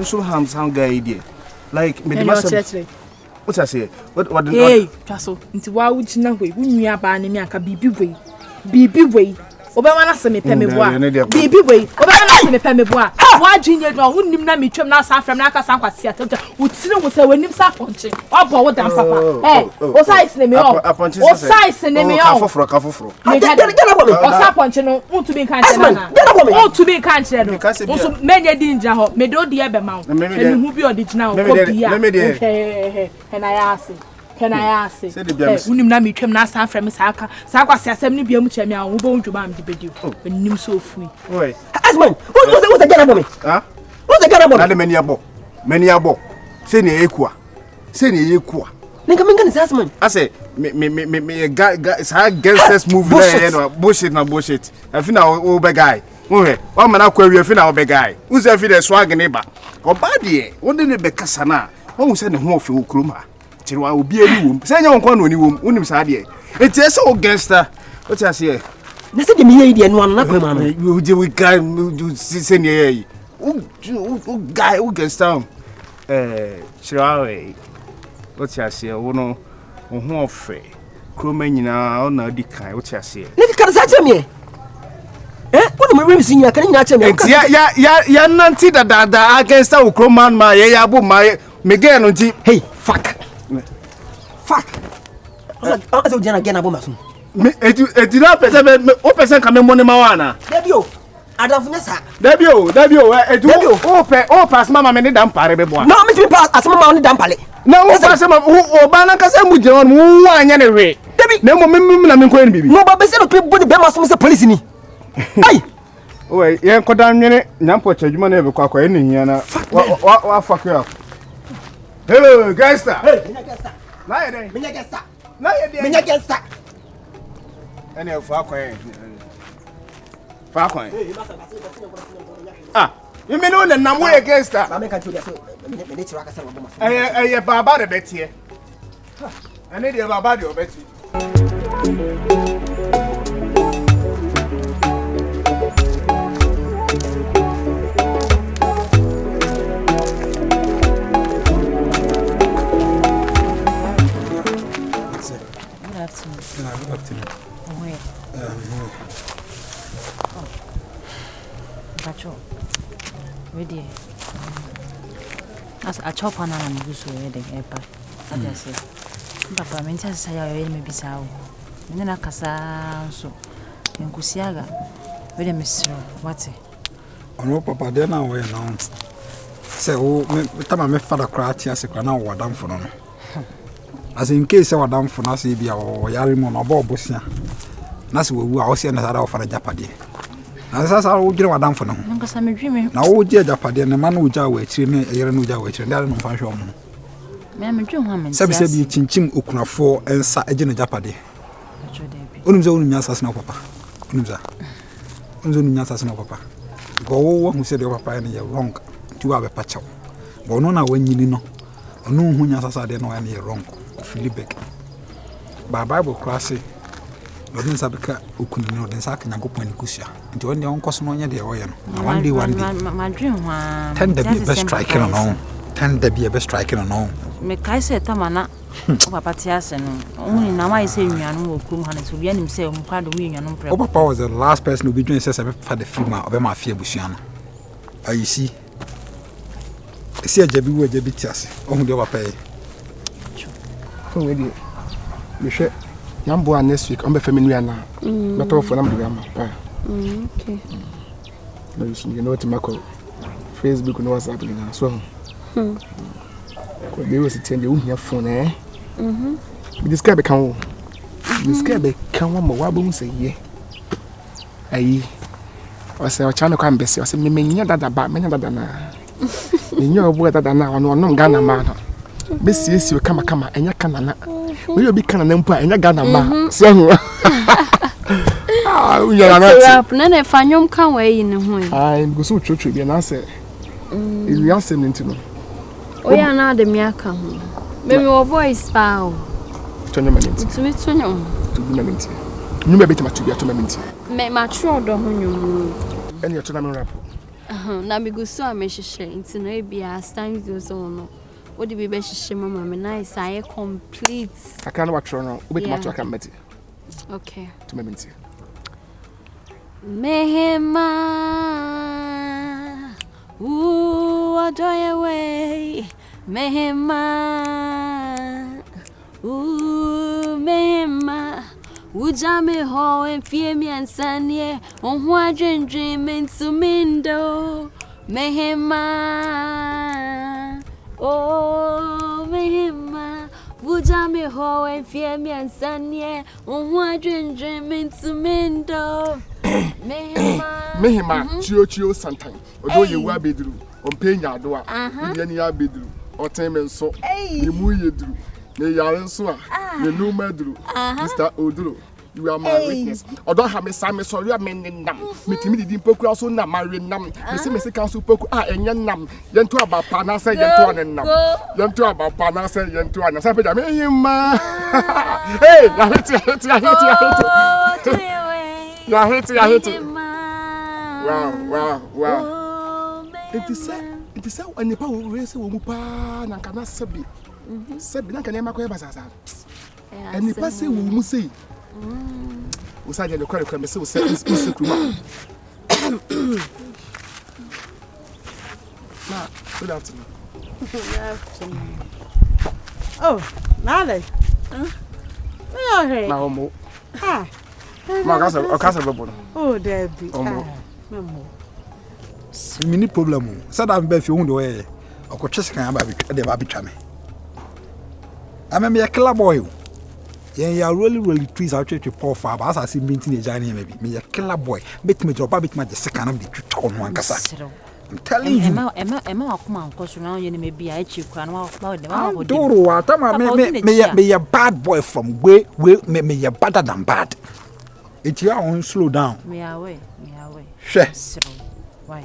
So handsome guy there. Like me what I say? What hey, Chaso, nti wa wo gina we nua ba ne me aka bibi we. Oba na se me pɛ me boa. Bibi we. Oba na se me pɛ me boa. Wa gina no hunnim na me twam na sa afram na aka san kwase atata. Utire wo se wanim sa ponche. Obo wo dan papa. Eh, o size ne me o. O size ne me o. Ka foforo. O sa ponche no, untu bi kan tena na. O tu bi kan tena no. Untu menye di nja ho. Me do de e be ma wo. Me hu bi original ko bia. Can I ask? Unim na me twam na san afram sa aka. Sa kwase asem ne bia mu kyame a wo bo ndwuma am de bedio. Nim so ofui. Oi. Asman, what's the Ghana boy? Huh? What's the Ghana boy? Na many abo. Say ne ekua. Nigga minga ni Asman. I say me guy it's hard gangsters move there no bullshit. I feel na o be guy. Wo man akwa wi afi na o be guy. Who say fi the swag neighbor. Oba de, wo de ne be kasa na. Wo say ne ho ofi wo krom ha. Chirwa obi ani wom. Say nya won no ni wom. Unim sa de. Enti say o gangster. What you say? Na say de me ye no na kwa ma no. We guy say ne o guy o gangster. Chirwa what you say? Wo no ho ofi. Kroma nyina o na di kan. What you say? Ne ka sa che me. What am I really seeing? I can't imagine. Ya nanti da against our Croman ma ya bu ma me get no ti. Hey, fuck. I said again about masun. Me edu na person ka me money ma wana. Debio. Adamfune sa. Debio o pass mama me ni dam pare be boa. No, me to pass as mama on dam pale. Na o pass mama o ba na ka se mu je won mu anya ne we. Debi. Na mo me na me ko ni bibi. No ba be se no people the be masun se police ni. Hey! Oh, yeah, Kodan minute, Nampo Chajuma never quack any yana. What fuck you up? Hello, gangster. Hey, Minagasta. Any of Farquhar. Ah, you mean on the number against that? I'm going to do Baba the bet here. I need your Baba or Betty. Good afternoon. Bacho. Ready. As a chop on and do so ready. I just say, Papa, mention say I may be so. And then I casa so. And Kusiaga. With a mister. What's it? Oh, Papa, then I will know. Say, oh, time I father cry, as a canal or down for no. As in case I was down for Nasibia or Yarimon or Bob Bosia. Nasi will also send us out for a Japadi. As I will get what down for no. Because I'm a dreamer. Now, old dear Japadi and the man who Jawa, Chimney, a year no Jawa, and that no function. I'm a dream woman. Sabi Chinchim Ukuna 4 and Sa Agent Japadi. Unzon Yasas no papa. Unza. Unzon Yasas no papa. Go who said your papa and you're wrong to have a patch. Bonona when you know. No who Yasas are no any wrong. Philibek. By Bible class, Lodin Sabika, who couldn't know the Sack and Gopo and Kusia. And when your own Cosmonia, the Oyan. One day, my dream one. 10 the best striking on all. 10 the be a best striking on all. Make I say, Tamana, Papatias, and only now I say, you know, Kumhan to be himself, part of we and Papa was the last person who be doing says for the female of my fear Bushiana. You see, Jabi were Jabitias, only over pay. Ready. You share Yambo next week. I'm a family now. But all for them, okay. You know what to make Facebook and WhatsApp now. So, they was attend your phone, eh? This guy become. This guy become one more. Wabun say, yeah. Aye. I say, I'm trying to come best. I say, me that about me that na. Me know what that na. No Ghana man. Besi you kama enya kana na we obi kana na mpo enya Ghana ma so we are not na na fanyom kan we yi ne ho ai go so twotwo bi na say we ansem ntino Oh yeah, na de me aka ho. Me your voice pa o. Tonyo minute. To me tonyo. To be minute. You may be to be a minute. Me mature do ho nyum. And your tournament rap. Na me go so amehyehyɛ nti no e bia stand you so no. What the baby hyehyɛ mama me nice I complete. I can't watch no. We be to come meti. Okay. To me minute. Mehema adoye way Mehema Mehema Ujame ho enfie mi ansanie onhu adwendwen mentumindo Mehema Mehema Ujame ho enfie mi ansanie onhu adwendwen mentumindo Mehima chio santan odo ye wa bedru ompenya ado a ye ni ya bedru otenme nso yemu yedru ne yare nso a ne numa dru Mr. Oduro you are my witness odo ha me sam sorry am nam mitimi didi mpokura so na mare nam me se council poku enye nam yento abapa na se yento anenam yento abapa na se yento anam sa peja Mehima hey ya hiti I hate it. Wow. It is and the power race will move and cannot sabi. Sabi, I can never go back. And the person will say, we said the correct premise will say, good afternoon. Oh, Nale. Now, oh, Debbie. Mini problem. Said I'm better you way. I could just can't have the baby chame. I'm a club boy. Yeah, really trees out to poor father. As I see meeting a giant maybe. Me a killer boy. Bet me drop a bit my second of the town one cassa. I'm telling you. Emma, come on, cause now you may be a chief crown about them. Me a bad boy from where me a better than bad. It's your own slow down. Me away. Sure. Why?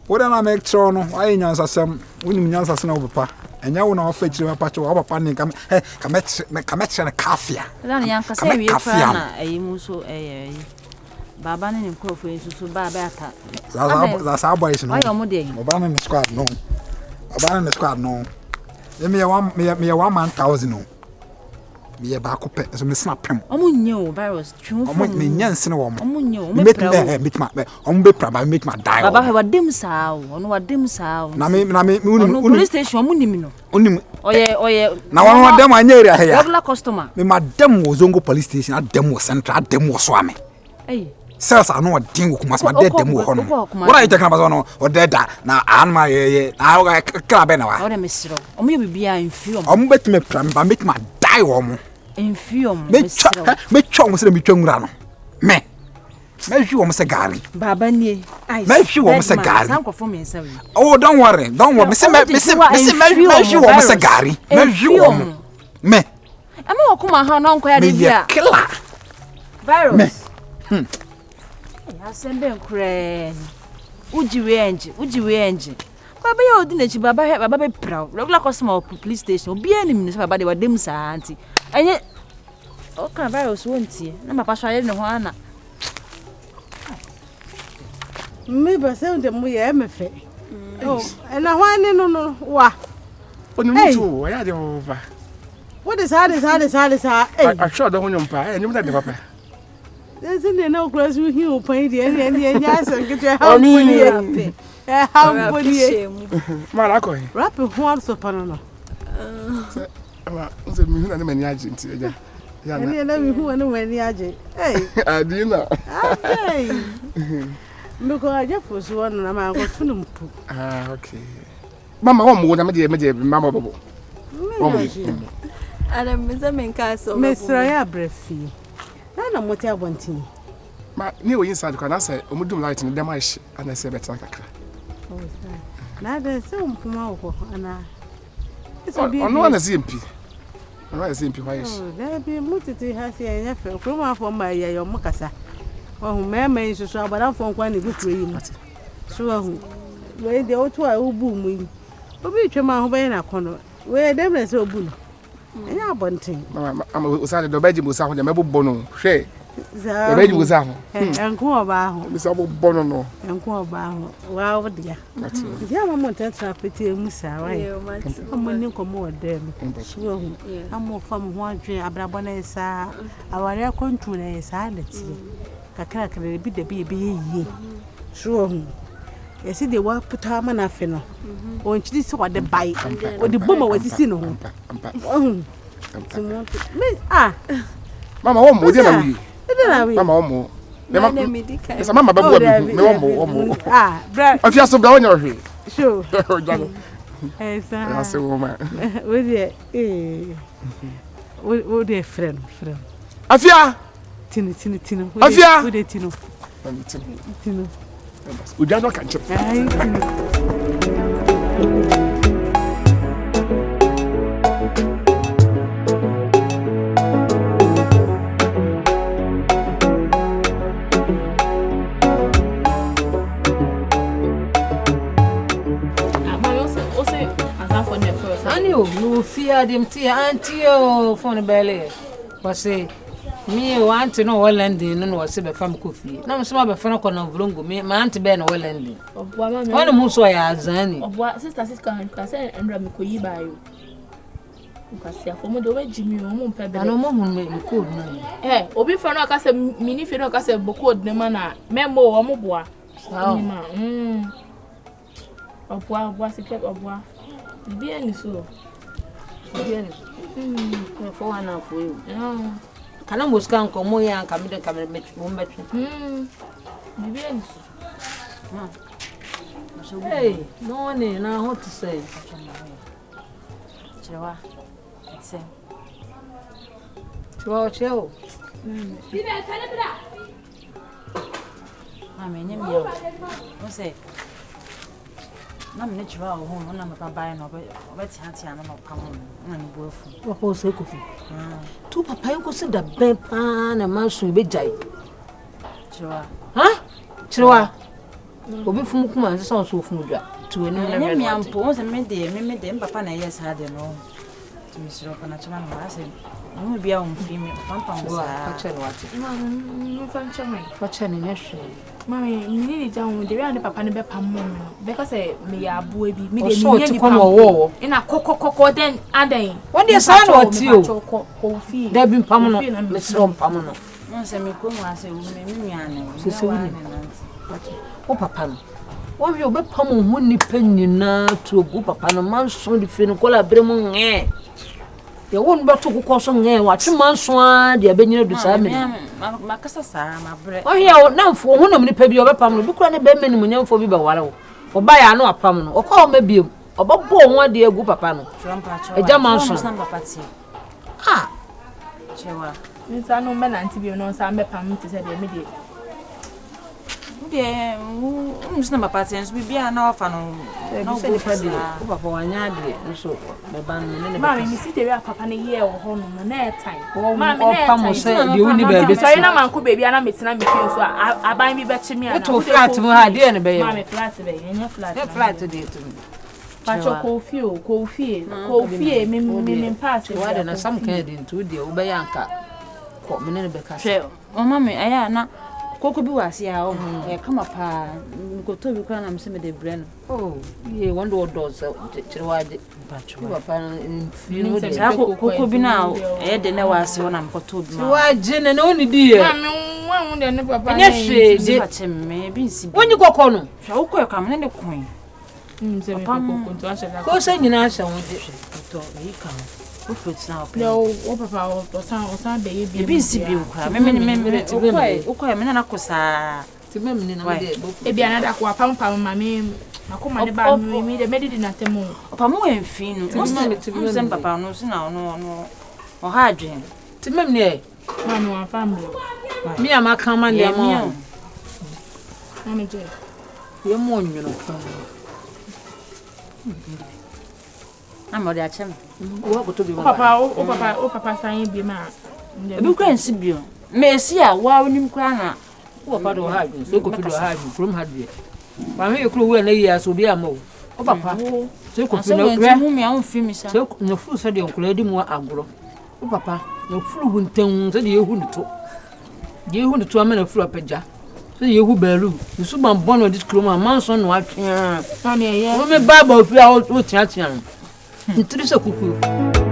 What am I make sure no? I ain't answer some. We need answer some papa. And you wanna fetch your patch of papa and come and coffee. Then young Cassay, a muso a Baba and Coffee to Babata. That's our boys. Why are you Obama the squad no. Obama the squad no. Let me a 1,000 no. Me a back up as a snap him. Omunyo virus, true. Me Yansen or Omunyo, make my make my die. Baba have a dim sow, on what dim sow. Police station, Munimino. Oh, yeah. Now, one of them I near here. Regular customer. Me madam was Zongo police station at them was central, at them was swami. Hey. Sirs, I know a ding who must my dead them. What are you talking about? Or dead now, and my I club anyway. What a mister. Or maybe be in film. I'm bet me pram, but make my die woman. In film, make chong me chung rano. Me. Make you almost a galley. Babani, make you almost a galley. Oh, don't worry. Miss you almost a galley. Make you me. I'm not come on, uncle. Killer. Virus. I send them crazy. Would you engine? Baba, you didn't Baba have a baby proud. Regular customer of police station. Be any minister about the dim auntie. And yet, okay, virus won't see. No, Papa, I didn't know. Maybe send them we MFA. Oh, and I want to know what. I had over. What is hard? I'm sure the one pie and you let the papa. There's no close with you, paint the and yes, and get your house. How would you? Malaco, rapid horns upon the many agents. Yeah, who and when the agent. Hey, I do know. Look, I just was one and I'm going to put. Okay. Mamma, one more than my mamma. And I'm Mr. Castle, Mr. Breathy. I know what I want to. My new inside can I say, Omudum light in the demish, and I say better. Oh, now there's some tomorrow, and I. It's a bit on a simpy. I simply why. There be multitude has here, and I from for my your Mocassa. Oh, mamma is so, but I'm from one good dream. So, where the old two are booming. Obi twema ho be na kono. We dem na se obu no. Enya abonten. Mama usale do beji musa ho de mebobbo no. Hwe. Za. Beji musa ho. Enko oba ho. Musa bobbo no no. Enko oba ho. Wa odia. Dia mama ntetra peti musa wa. Amoni komo odem. So hu. Amo fam ho adwe abrabo na esa. Aware kontu na esa leti. Kakra kakra bi de bi yiye. So hu. Yes, they were put her man off, no. When she saw the bite, or the bomber was seen. Mamma, one more than Mamma, Yes, Mamma, but ah, Brad, if you are so down your head. Sure, yes, a woman. With a friend. Afia Tino, Afia Tino. We don't know catch up. No fear them tea auntie for the belly. Was say me want to know well ending no was be fam coffee. Na so be fana ko na vlongo me my auntie be no well ending. Obwa ma me. Won mu so ya azani. Obwa sister kan say endra me ko yi ba yo. Nkasi afomo do we jimi o mu mpe be. Na mo mu me code no. Obi fana ka say mini fe no ka say bo code ne ma na memo o mo boa. Ma. Obwa secret obwa. Bien ni so. Bien. For one for you. Kana muska nko mo ya nka mi de kamera mo mbetwe. Bien. Hey, no ne na how to say. Chewa. Say. Chewa. Bida kana bida. Mama nyem yo. Mo say. Na me chewa ho no na me papa no obeti hatia no pam no na bo afu. Wa ko se kofi. Tu papa yanko se da ben pa na manso be jai. Chewa. Ha? Chewa. Obi fum kuma se so so fum dwa. Tu enu na me ampo o se me de papa na yes ha de no. Tu mi siro kana chama no ase. No bia on fi me pampa mo sa. Ka chelo ati. No fan chama. Fa chene ne hwe. Mami, mini jawu de we papa ne be pam mo me no. Because me ya aboa bi, me de me nya ni pam. Ina kokokoko den adan. Won de sa na oti o. Ko fi. Da bi pam no. Me siro pam no. No se me ko mo ase wo me nuane. Se se wini. O papa no. Won wi obe pam ho nipa nyina to obu papa no manso de fe no kola bre mo nge. Ye won ba to kokko so nge wa twe manso a de abenyina du sa me. Makasa sa ma bre. O hia o namfo ho nam nipa bi obe pam no bi kura ne be mani munyamfo bi ba ware wo. Oba ya no apam no. Okọ o mabiem. Obabo ho ade agu papa no. Eja manso. Ah. Chewa. Nsa no me na anti bi no nsa me pam ti se de me de. De musna mapatens bibia na ofa no. Na se de padi. O papa wanya de nso be ban no ne. Mama mi si de papa ne ye wo ho no na etan. Mama na pam se de uni be be. So na manko be bia na metena me fi so aban bi be chimi ana. To flat mo ha de ne be ye. Mama flat be ye flat. De flat de to. Pacho ko fie me pass. Wa de na sam kan de ntu de wo be yanka. Ko me ne be ka. Hwe o mama aya na koko bi wase a o kama pa ko to bi kwa na mse me de breno oh ye wonder what does chirwaje papa no de koko bi na de na wase wona mpoto bi ma waje ne no ni di ye mama won de ne papa ne hwe de me bi nsi wonyi koko no hwe wo ka me ne koin se me koko to asha da ko se nyina asha won de to yi ka o fruit na o papa o san be ye bi nsi bi ukra me o ko me na kosa ti me me na de e bi anada ko apam ma me akoma ne ba me de medidi na temu papa mo en fin no mo se papa no se na no o ha adwen ti me me e ma no afam me ama kan ma ne ma mama je ye mo nyono fa ama de achem wo ko to bi papa san bi ma ebi kwa nsi bi o me si a wa onim kwa na wo papa do ha adwen so ko fi do ha adwen from ha de ma me kuro wo na yi aso bi ama o O papa. Se ko fi no hu me an fi mi sa. Se no fu se de onkura di mu agoro. O papa, no furu hunten se de yehu nto. De yehu nto amena furu apagya. Se de yehu balu. Nsu ban bono dis kroma manson no atwe. Ani ye. O me baba fi a o tia tia. Ntiri se kuku.